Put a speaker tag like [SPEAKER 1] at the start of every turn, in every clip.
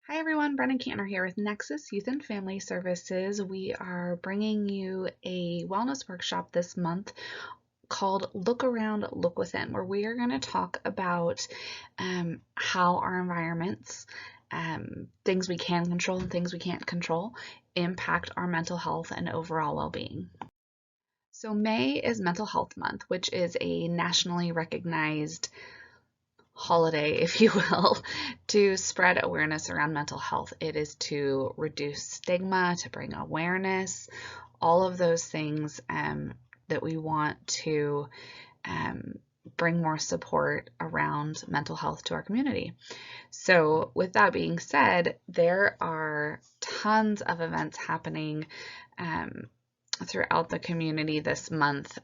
[SPEAKER 1] Hi everyone, Brennan Cantor here with Nexus Youth and Family Services. We are bringing you a wellness workshop this month called Look Around, Look Within, where we are going to talk about how our environments, things we can control and things we can't control, impact our mental health and overall well-being. So May is Mental Health Month, which is a nationally recognized holiday, if you will, to spread awareness around mental health. It is to reduce stigma, to bring awareness, all of those things that we want to bring more support around mental health to our community. So with that being said, there are tons of events happening throughout the community this month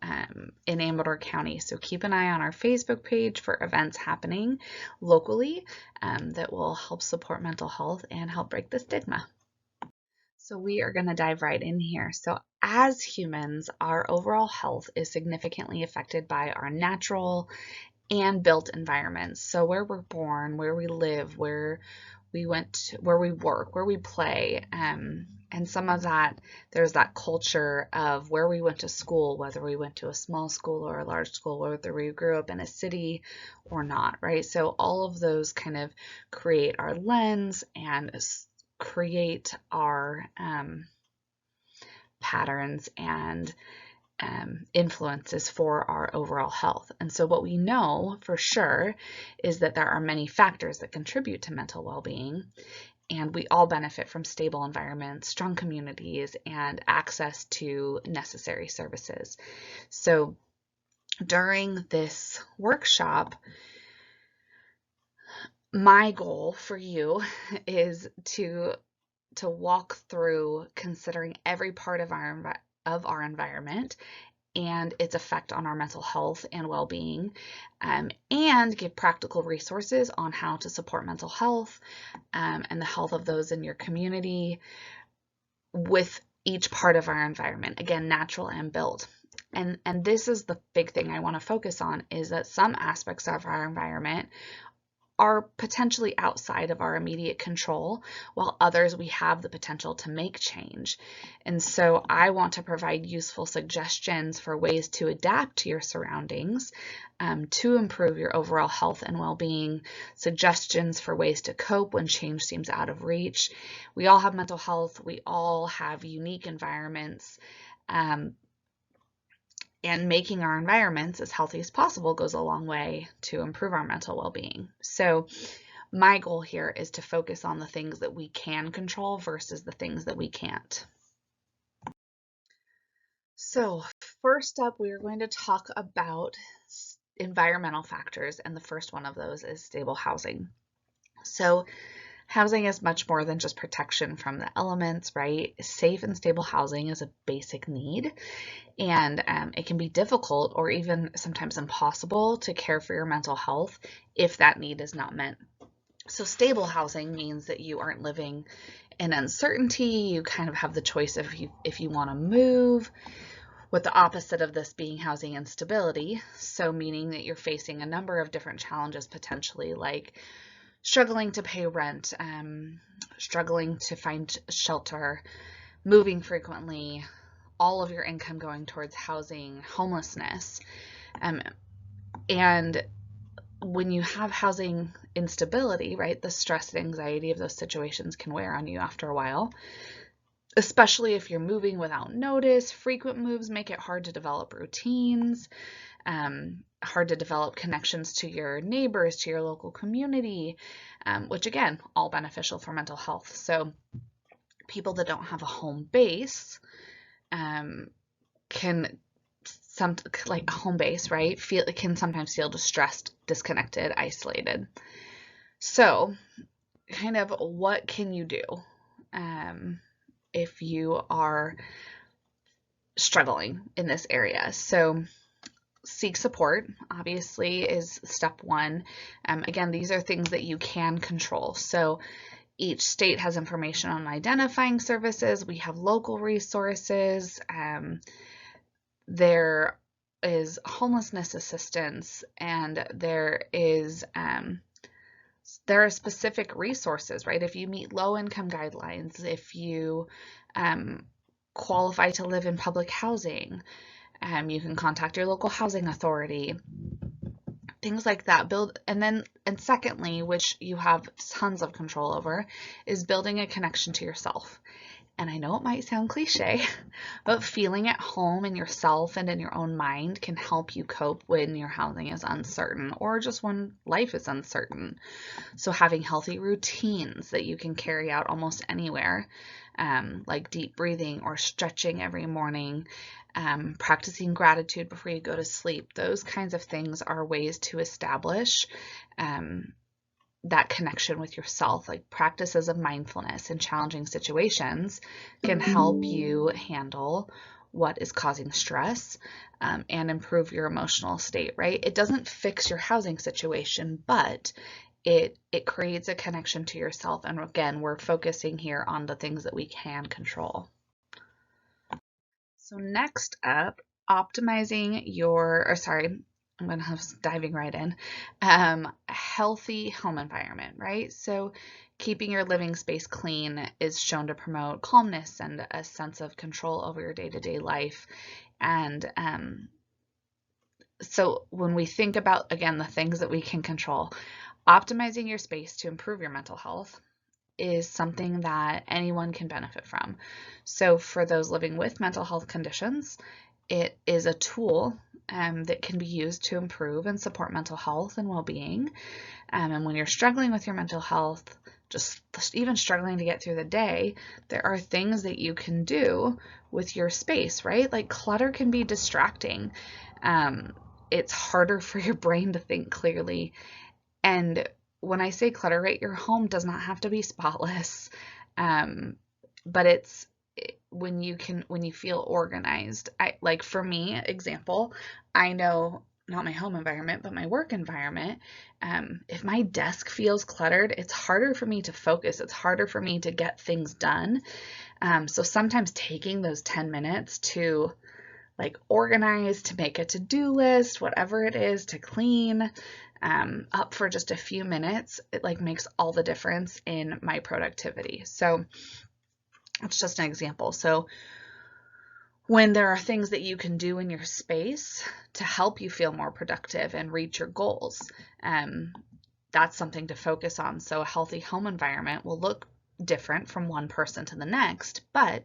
[SPEAKER 1] in Amador County. So keep an eye on our Facebook page for events happening locally that will help support mental health and help break the stigma. So we are going to dive right in here. So as humans, our overall health is significantly affected by our natural and built environments. So where we're born, where we live, where we where we work, where we play, and some of that, there's that culture of where we went to school, whether we went to a small school or a large school, whether we grew up in a city or not, right? So all of those kind of create our lens and create our patterns and influences for our overall health. And so what we know for sure is that there are many factors that contribute to mental well-being, and we all benefit from stable environments, strong communities, and access to necessary services. So during this workshop, my goal for you is to walk through considering every part of our environment and its effect on our mental health and well-being, and give practical resources on how to support mental health and the health of those in your community with each part of our environment, again, natural and built. And this is the big thing I want to focus on, is that some aspects of our environment are potentially outside of our immediate control, while others we have the potential to make change. And so I want to provide useful suggestions for ways to adapt to your surroundings to improve your overall health and well-being, suggestions for ways to cope when change seems out of reach. We all have mental health. We all have unique environments. And making our environments as healthy as possible goes a long way to improve our mental well-being. So my goal here is to focus on the things that we can control versus the things that we can't. So first up, we are going to talk about environmental factors, and the first one of those is stable housing. So housing is much more than just protection from the elements, right? Safe and stable housing is a basic need, and it can be difficult or even sometimes impossible to care for your mental health if that need is not met. So stable housing means that you aren't living in uncertainty. You kind of have the choice of if you want to move, with the opposite of this being housing instability. So meaning that you're facing a number of different challenges potentially, like struggling to pay rent, struggling to find shelter, moving frequently, all of your income going towards housing, homelessness. And when you have housing instability, right, the stress and anxiety of those situations can wear on you after a while, especially if you're moving without notice. Frequent moves make it hard to develop routines, hard to develop connections to your neighbors, to your local community, which again, all beneficial for mental health. So people that don't have a home base can like a home base, right? Can sometimes feel distressed, disconnected, isolated. So kind of what can you do if you are struggling in this area? So seek support, obviously, is step one. Again, these are things that you can control. So each state has information on identifying services. We have local resources. There is homelessness assistance, and there is there are specific resources, right? If you meet low income guidelines, if you qualify to live in public housing, you can contact your local housing authority, things like that. And secondly, which you have tons of control over, is building a connection to yourself. And I know it might sound cliche, but feeling at home in yourself and in your own mind can help you cope when your housing is uncertain or just when life is uncertain. So having healthy routines that you can carry out almost anywhere, like deep breathing or stretching every morning, practicing gratitude before you go to sleep, those kinds of things are ways to establish that connection with yourself. Like practices of mindfulness in challenging situations can help you handle what is causing stress, and improve your emotional state, right? It doesn't fix your housing situation, but it creates a connection to yourself. And again, we're focusing here on the things that we can control. So next up, optimizing your, or sorry, I'm going to diving right in, healthy home environment, right? So keeping your living space clean is shown to promote calmness and a sense of control over your day-to-day life. And so when we think about, again, the things that we can control, optimizing your space to improve your mental health is something that anyone can benefit from. So for those living with mental health conditions, it is a tool that can be used to improve and support mental health and well-being. And when you're struggling with your mental health, just even struggling to get through the day, there are things that you can do with your space, right? Like clutter can be distracting. It's harder for your brain to think clearly. And when I say clutter, right, your home does not have to be spotless, but it's when you feel organized. Like for me, example, I know not my home environment, but my work environment. If my desk feels cluttered, it's harder for me to focus. It's harder for me to get things done. So sometimes taking those 10 minutes to like organize, to make a to-do list, whatever it is, to clean, up for just a few minutes, it like makes all the difference in my productivity. So that's just an example. So when there are things that you can do in your space to help you feel more productive and reach your goals, that's something to focus on. So a healthy home environment will look different from one person to the next, but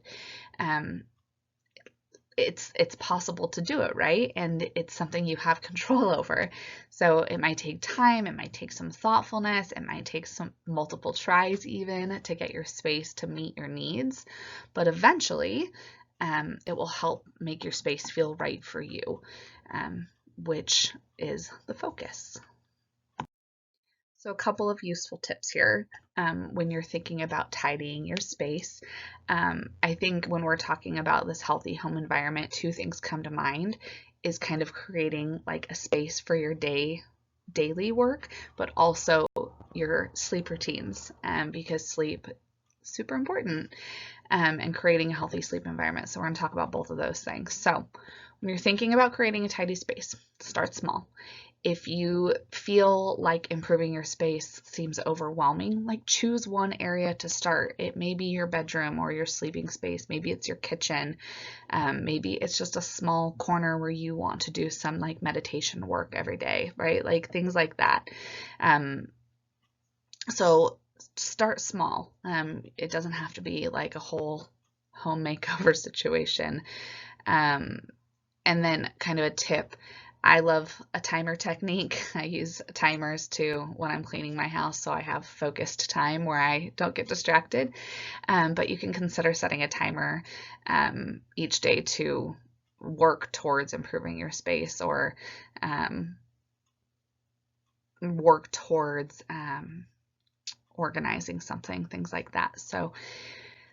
[SPEAKER 1] it's possible to do it, right? And it's something you have control over. So it might take time, it might take some thoughtfulness, it might take some multiple tries even to get your space to meet your needs, but eventually it will help make your space feel right for you, which is the focus. So a couple of useful tips here when you're thinking about tidying your space. I think when we're talking about this healthy home environment, two things come to mind is kind of creating like a space for your daily work, but also your sleep routines, because sleep is super important, and creating a healthy sleep environment. So we're going to talk about both of those things. So when you're thinking about creating a tidy space, start small. If you feel like improving your space seems overwhelming, like choose one area to start. It may be your bedroom or your sleeping space. Maybe it's your kitchen. Maybe it's just a small corner where you want to do some like meditation work every day, right? Like things like that. So start small. It doesn't have to be like a whole home makeover situation. And then kind of a tip, I love a timer technique. I use timers when I'm cleaning my house, so I have focused time where I don't get distracted. But you can consider setting a timer each day to work towards improving your space, or work towards organizing something, things like that. So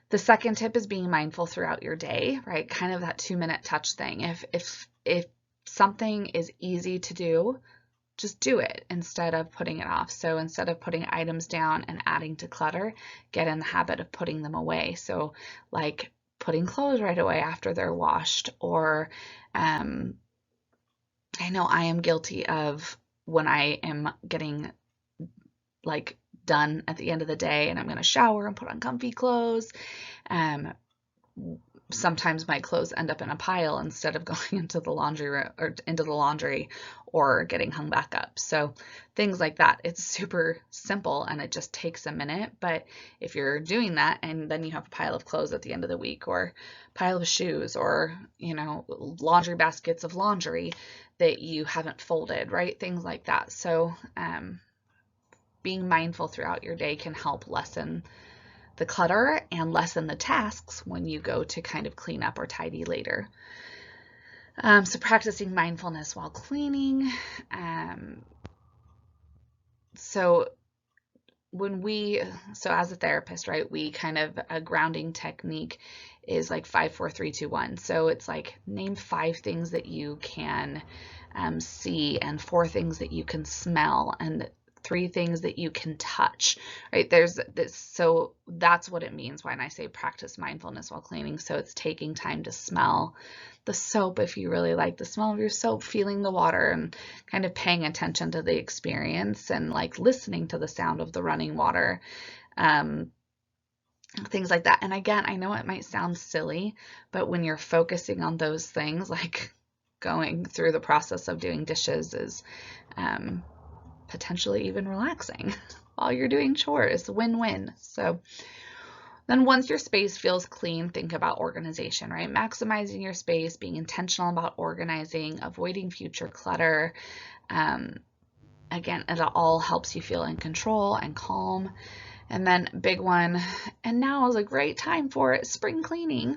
[SPEAKER 1] the second tip is being mindful throughout your day, right? Kind of that 2-minute touch thing. If something is easy to do, just do it instead of putting it off. So instead of putting items down and adding to clutter, get in the habit of putting them away. So like putting clothes right away after they're washed, or I know I am guilty of when I am getting like done at the end of the day and I'm going to shower and put on comfy clothes. Sometimes my clothes end up in a pile instead of going into the laundry or getting hung back up. So things like that. It's super simple and it just takes a minute. But if you're doing that and then you have a pile of clothes at the end of the week or pile of shoes or, laundry baskets of laundry that you haven't folded, right? Things like that. So being mindful throughout your day can help lessen the clutter and lessen the tasks when you go to kind of clean up or tidy later. So practicing mindfulness while cleaning. So as a therapist, right, we kind of, a grounding technique is like 5, 4, 3, 2, 1. So it's like name 5 things that you can see and 4 things that you can smell and 3 things that you can touch, right? There's this, so that's what it means when I say practice mindfulness while cleaning. So it's taking time to smell the soap if you really like the smell of your soap, feeling the water and kind of paying attention to the experience and like listening to the sound of the running water, things like that. And again, I know it might sound silly, but when you're focusing on those things, like going through the process of doing dishes is potentially even relaxing while you're doing chores. Win-win. So then once your space feels clean, think about organization, right? Maximizing your space, being intentional about organizing, avoiding future clutter. Again, it all helps you feel in control and calm. And then big one, and now is a great time for it, spring cleaning.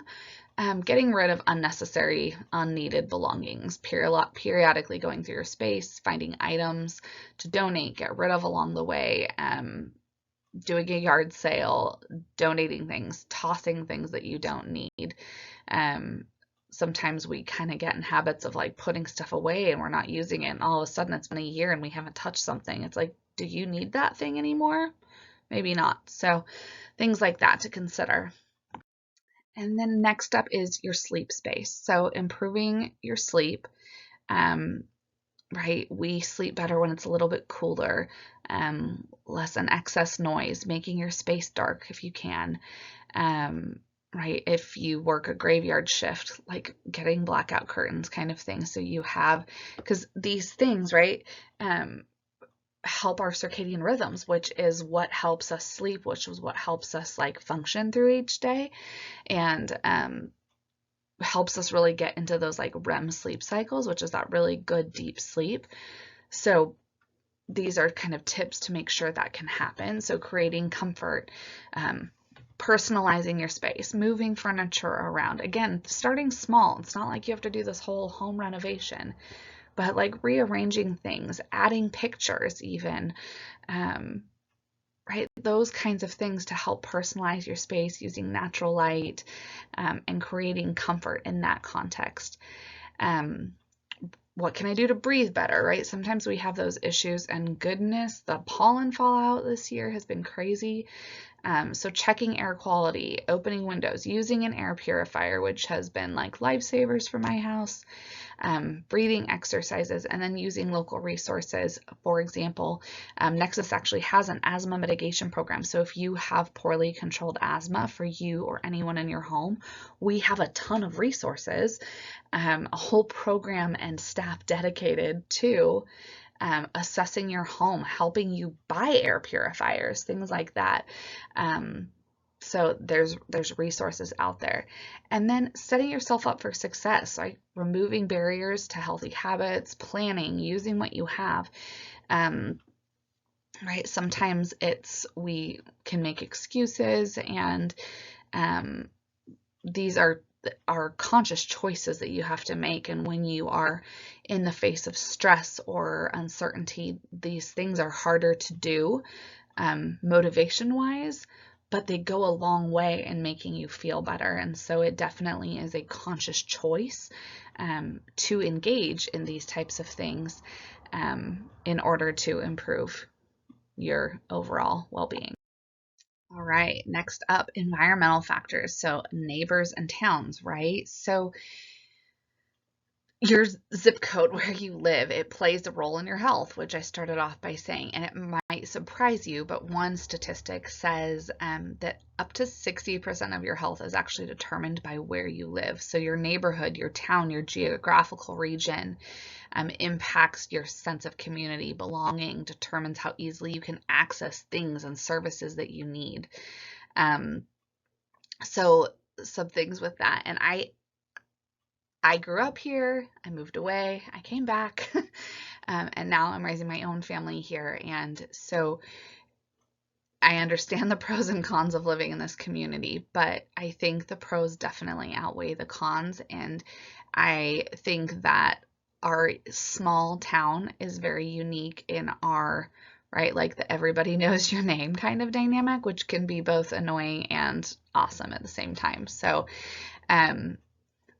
[SPEAKER 1] Getting rid of unnecessary, unneeded belongings, periodically going through your space, finding items to donate, get rid of along the way, doing a yard sale, donating things, tossing things that you don't need. Sometimes we kind of get in habits of like putting stuff away and we're not using it, and all of a sudden it's been a year and we haven't touched something. It's like, do you need that thing anymore? Maybe not. So things like that to consider. And then next up is your sleep space. So improving your sleep, right? We sleep better when it's a little bit cooler, lessen excess noise, making your space dark if you can, right? If you work a graveyard shift, like getting blackout curtains kind of thing. So you have, because these things, right? Help our circadian rhythms, which is what helps us sleep, which is what helps us like function through each day, and helps us really get into those like REM sleep cycles, which is that really good deep sleep. So these are kind of tips to make sure that can happen. So creating comfort, personalizing your space, moving furniture around. Again, starting small. It's not like you have to do this whole home renovation, but like rearranging things, adding pictures even, right? Those kinds of things to help personalize your space using natural light, and creating comfort in that context. What can I do to breathe better, right? Sometimes we have those issues, and goodness, the pollen fallout this year has been crazy. So checking air quality, opening windows, using an air purifier, which has been like lifesavers for my house, breathing exercises, and then using local resources. For example, Nexus actually has an asthma mitigation program. So if you have poorly controlled asthma for you or anyone in your home, we have a ton of resources, a whole program and staff dedicated to assessing your home, helping you buy air purifiers, things like that. So there's resources out there. And then setting yourself up for success, like removing barriers to healthy habits, planning, using what you have. Right? Sometimes we can make excuses, and these are conscious choices that you have to make. And when you are in the face of stress or uncertainty, these things are harder to do, motivation wise, but they go a long way in making you feel better. And so it definitely is a conscious choice to engage in these types of things in order to improve your overall well-being. All right, next up, environmental factors. So neighbors and towns, right? So your zip code where you live, it plays a role in your health, which I started off by saying, and it might surprise you, but one statistic says that up to 60% of your health is actually determined by where you live. So your neighborhood, your town, your geographical region impacts your sense of community belonging, determines how easily you can access things and services that you need. So some things with that, and I grew up here, I moved away, I came back, and now I'm raising my own family here. And so I understand the pros and cons of living in this community, but I think the pros definitely outweigh the cons. And I think that our small town is very unique in our, right, like the everybody knows your name kind of dynamic, which can be both annoying and awesome at the same time. Um,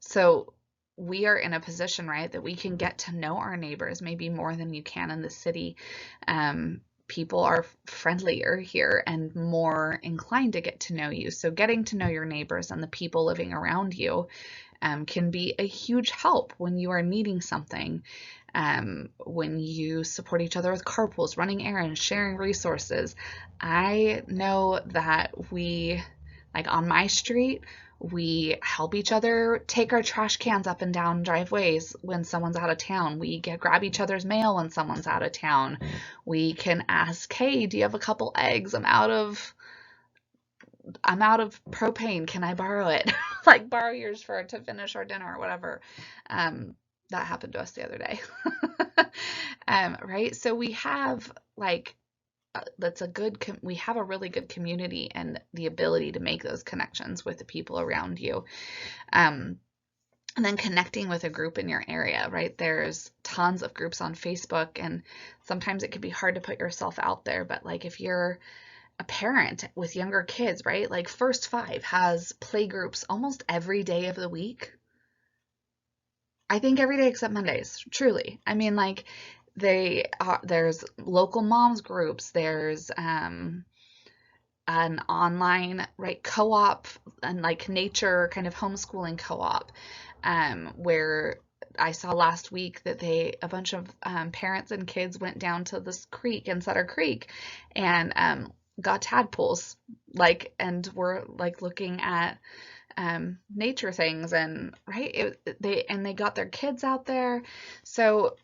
[SPEAKER 1] so we are in a position, right, that we can get to know our neighbors maybe more than you can in the city. People are friendlier here and more inclined to get to know you. So getting to know your neighbors and the people living around you can be a huge help when you are needing something, when you support each other with carpools, running errands, sharing resources. I know that like on my street, we help each other take our trash cans up and down driveways when someone's out of town. We grab each other's mail when someone's out of town. We can ask, hey, do you have a couple eggs? I'm out of propane. Can I borrow it? Like borrow yours to finish our dinner or whatever. That happened to us the other day. Right? So we have like we have a really good community and the ability to make those connections with the people around you. And then connecting with a group in your area, right? There's tons of groups on Facebook, and sometimes it can be hard to put yourself out there, but like if you're a parent with younger kids, right? Like First Five has play groups almost every day of the week. I think every day except Mondays, truly. I mean, like there's local moms groups, there's an online, right, co-op and like nature kind of homeschooling co-op, where I saw last week that a bunch of parents and kids went down to this creek in Sutter Creek and got tadpoles, like, and were like looking at nature things, and right, they got their kids out there. So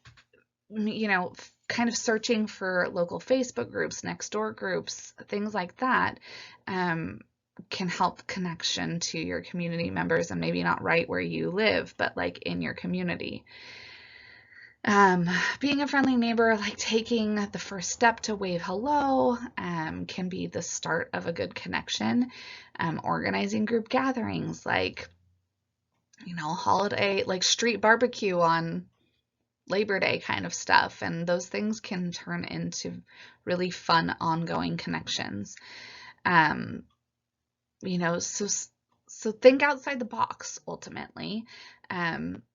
[SPEAKER 1] kind of searching for local Facebook groups, next door groups, things like that, can help connection to your community members, and maybe not right where you live, but like in your community. Being a friendly neighbor, like taking the first step to wave hello, can be the start of a good connection. Organizing group gatherings, like, holiday, like street barbecue on Labor Day kind of stuff, and those things can turn into really fun ongoing connections. So think outside the box ultimately.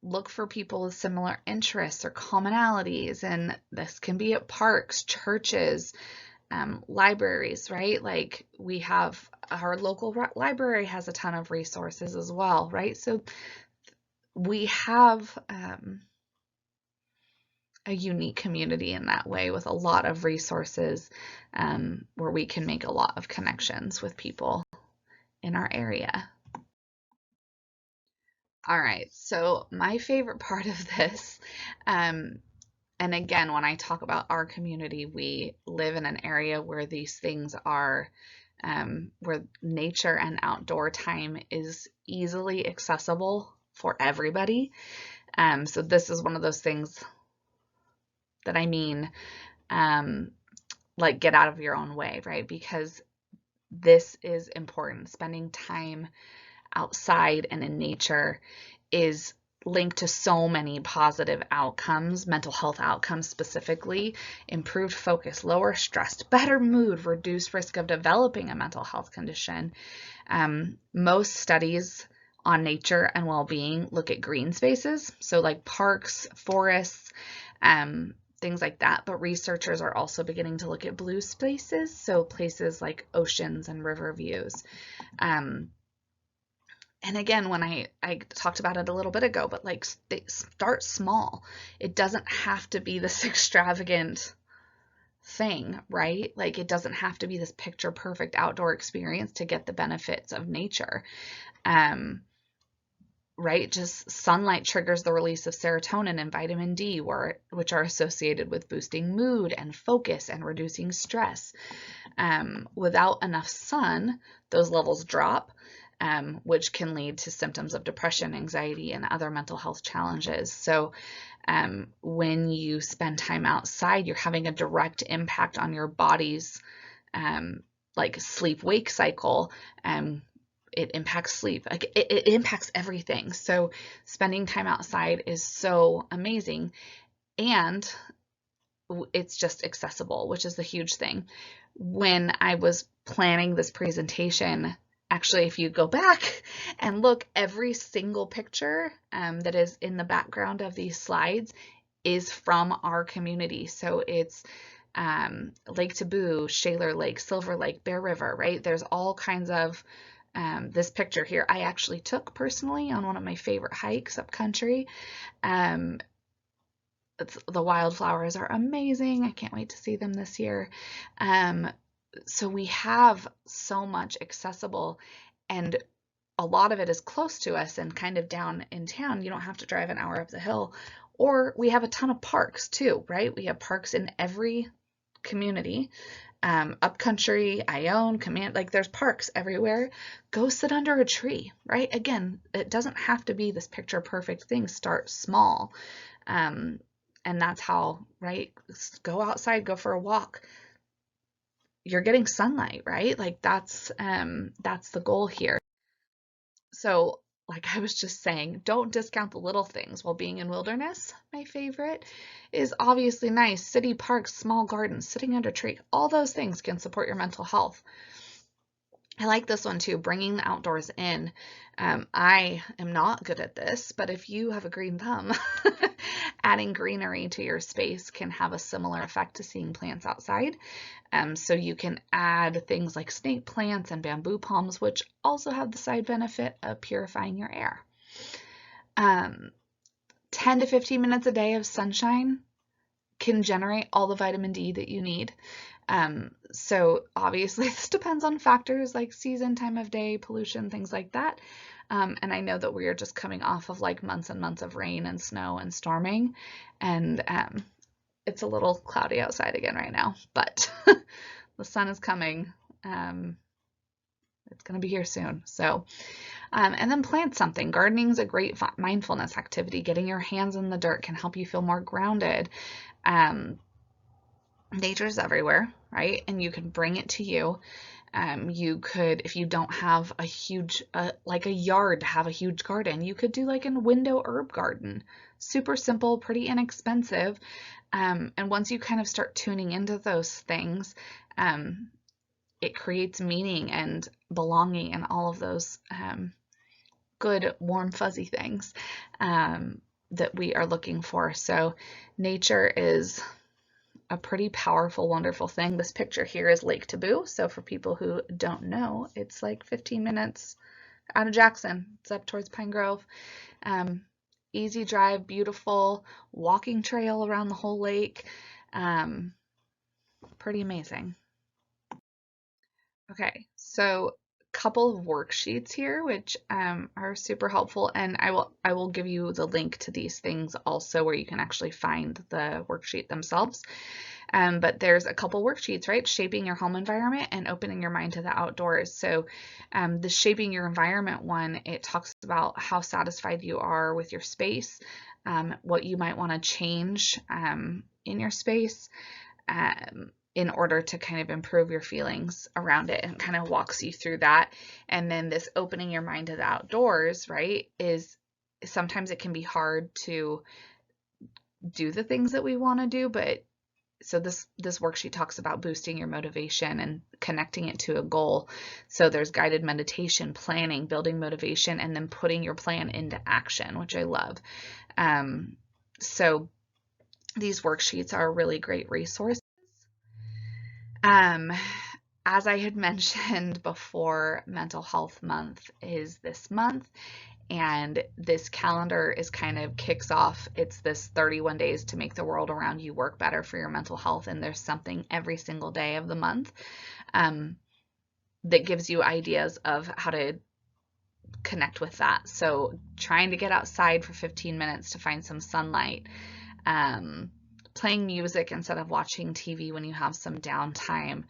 [SPEAKER 1] Look for people with similar interests or commonalities, and this can be at parks, churches, libraries, right? Like we have our local library has a ton of resources as well, right? So we have a unique community in that way, with a lot of resources, where we can make a lot of connections with people in our area. All right, so my favorite part of this, and again, when I talk about our community, we live in an area where these things are, where nature and outdoor time is easily accessible for everybody. So this is one of those things that I mean, like get out of your own way, right? Because this is important. Spending time outside and in nature is linked to so many positive outcomes, mental health outcomes specifically: improved focus, lower stress, better mood, reduced risk of developing a mental health condition. Most studies on nature and well-being look at green spaces, so like parks, forests, things like that, but researchers are also beginning to look at blue spaces, so places like oceans and river views. And again, when I talked about it a little bit ago, but like start small. It doesn't have to be this extravagant thing, right? Like it doesn't have to be this picture perfect outdoor experience to get the benefits of nature. Right? Just sunlight triggers the release of serotonin and vitamin D, which are associated with boosting mood and focus and reducing stress. Without enough sun, those levels drop, which can lead to symptoms of depression, anxiety, and other mental health challenges. So when you spend time outside, you're having a direct impact on your body's like sleep-wake cycle. It impacts sleep. Like it impacts everything. So spending time outside is so amazing, and it's just accessible, which is the huge thing. When I was planning this presentation, actually, if you go back and look, every single picture that is in the background of these slides is from our community. So it's Lake Taboo, Shaler Lake, Silver Lake, Bear River, right? There's all kinds of this picture here I actually took personally on one of my favorite hikes up country. The wildflowers are amazing. I can't wait to see them this year. So we have so much accessible, and a lot of it is close to us and kind of down in town. You don't have to drive an hour up the hill. Or we have a ton of parks too, right? We have parks in every community. Upcountry, Ione, Command, like there's parks everywhere. Go sit under a tree, right? Again, it doesn't have to be this picture perfect thing. Start small. And that's how, right? Go outside, go for a walk. You're getting sunlight, right? Like that's the goal here. So like I was just saying, don't discount the little things while being in wilderness. My favorite is obviously nice. City parks, small gardens, sitting under a tree. All those things can support your mental health. I like this one too, bringing the outdoors in. I am not good at this, but if you have a green thumb, adding greenery to your space can have a similar effect to seeing plants outside. So you can add things like snake plants and bamboo palms, which also have the side benefit of purifying your air. 10 to 15 minutes a day of sunshine can generate all the vitamin D that you need. So obviously this depends on factors like season, time of day, pollution, things like that. And I know that we are just coming off of like months and months of rain and snow and storming, and it's a little cloudy outside again right now, but the sun is coming. It's going to be here soon. So, and then plant something. Gardening is a great mindfulness activity. Getting your hands in the dirt can help you feel more grounded. Nature's everywhere, right? And you can bring it to you. You could, if you don't have a huge, like a yard to have a huge garden, you could do like a window herb garden. Super simple, pretty inexpensive. And once you kind of start tuning into those things, it creates meaning and belonging and all of those good, warm, fuzzy things that we are looking for. So nature is a pretty powerful, wonderful thing. This picture here is Lake Taboo. So for people who don't know, it's like 15 minutes out of Jackson. It's up towards Pine Grove. Easy drive, beautiful walking trail around the whole lake. Pretty amazing. Okay, so a couple of worksheets here, which are super helpful, and I will give you the link to these things also where you can actually find the worksheet themselves. But there's a couple worksheets, right? Shaping your home environment and opening your mind to the outdoors. So the shaping your environment one, it talks about how satisfied you are with your space, what you might want to change in your space in order to kind of improve your feelings around it, and kind of walks you through that. And then this opening your mind to the outdoors, right, is sometimes it can be hard to do the things that we want to do, but so this worksheet talks about boosting your motivation and connecting it to a goal. So there's guided meditation, planning, building motivation, and then putting your plan into action, which I love. So these worksheets are a really great resource. as I had mentioned before, Mental Health Month is this month, and this calendar is kind of kicks off. It's this 31 days to make the world around you work better for your mental health, and there's something every single day of the month that gives you ideas of how to connect with that. So trying to get outside for 15 minutes to find some sunlight, playing music instead of watching TV when you have some downtime,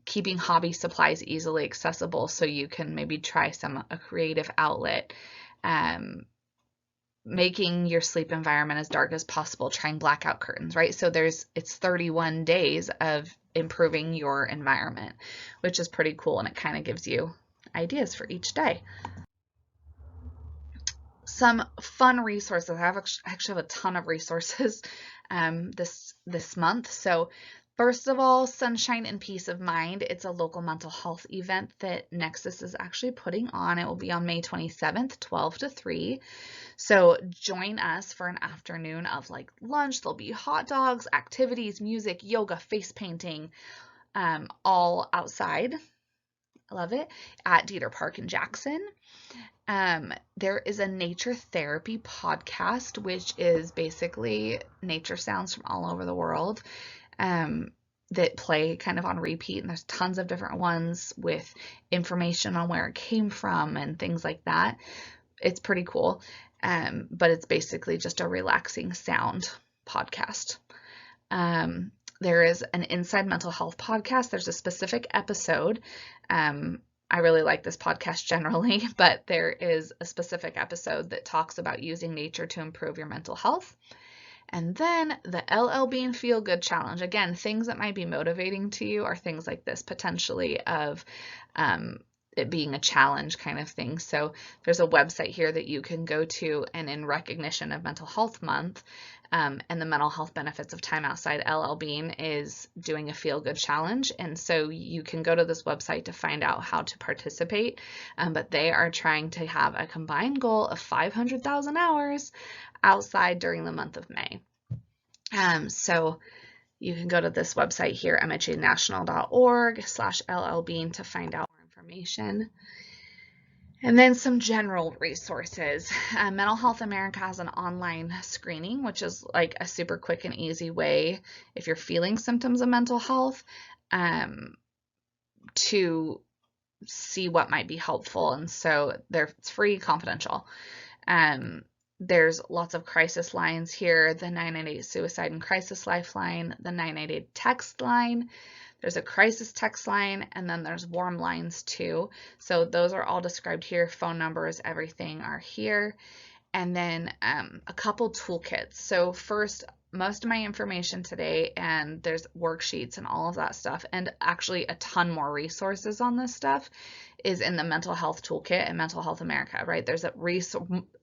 [SPEAKER 1] keeping hobby supplies easily accessible so you can maybe try a creative outlet, making your sleep environment as dark as possible, trying blackout curtains, right? So it's 31 days of improving your environment, which is pretty cool, and it kind of gives you ideas for each day. Some fun resources. I actually have a ton of resources this month. So first of all, Sunshine and Peace of Mind. It's a local mental health event that Nexus is actually putting on. It will be on May 27th, 12 to 3. So join us for an afternoon of like lunch. There'll be hot dogs, activities, music, yoga, face painting, all outside. I love it, at Dieter Park in Jackson. There is a nature therapy podcast, which is basically nature sounds from all over the world that play kind of on repeat. And there's tons of different ones with information on where it came from and things like that. It's pretty cool. But it's basically just a relaxing sound podcast. There is an Inside Mental Health podcast. There's a specific episode. I really like this podcast generally, but there is a specific episode that talks about using nature to improve your mental health. And then the LL Bean Feel Good Challenge. Again, things that might be motivating to you are things like this, potentially of it being a challenge kind of thing. So there's a website here that you can go to, and in recognition of Mental Health Month and the mental health benefits of time outside, LL Bean is doing a feel good challenge. And so you can go to this website to find out how to participate. But they are trying to have a combined goal of 500,000 hours outside during the month of May. So you can go to this website here, mhanational.org/LLbean, to find out more information. And then some general resources. Mental Health America has an online screening, which is like a super quick and easy way, if you're feeling symptoms of mental health, to see what might be helpful. And so it's free, confidential. There's lots of crisis lines here, the 998 Suicide and Crisis Lifeline, the 988 text line. There's a crisis text line, and then there's warm lines too. So those are all described here. Phone numbers, everything are here. And then a couple toolkits. So first, most of my information today, and there's worksheets and all of that stuff, and actually a ton more resources on this stuff, is in the Mental Health Toolkit and Mental Health America, right? There's a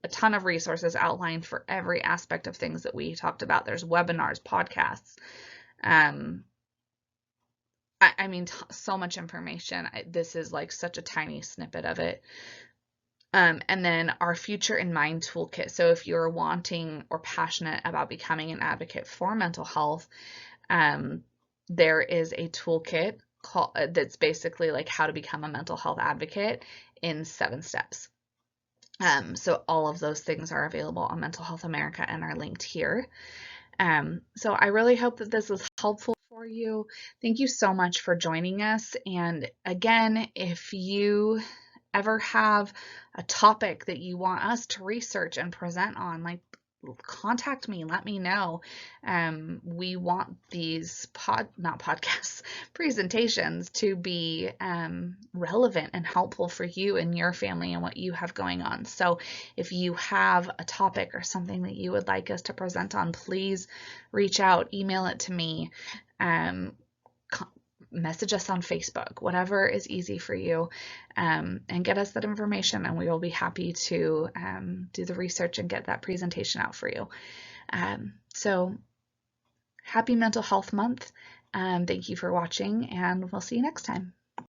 [SPEAKER 1] ton of resources outlined for every aspect of things that we talked about. There's webinars, podcasts, I mean, so much information. This is like such a tiny snippet of it. And then our Future in Mind toolkit. So if you're wanting or passionate about becoming an advocate for mental health, there is a toolkit that's basically like how to become a mental health advocate in 7 steps. So all of those things are available on Mental Health America and are linked here. So I really hope that this was helpful for you. Thank you so much for joining us. And again, if you ever have a topic that you want us to research and present on, like, contact me, let me know. We want these presentations to be relevant and helpful for you and your family and what you have going on. So if you have a topic or something that you would like us to present on, please reach out, email it to me, message us on Facebook, whatever is easy for you, and get us that information, and we will be happy to do the research and get that presentation out for you. So happy Mental Health Month. Thank you for watching, and we'll see you next time.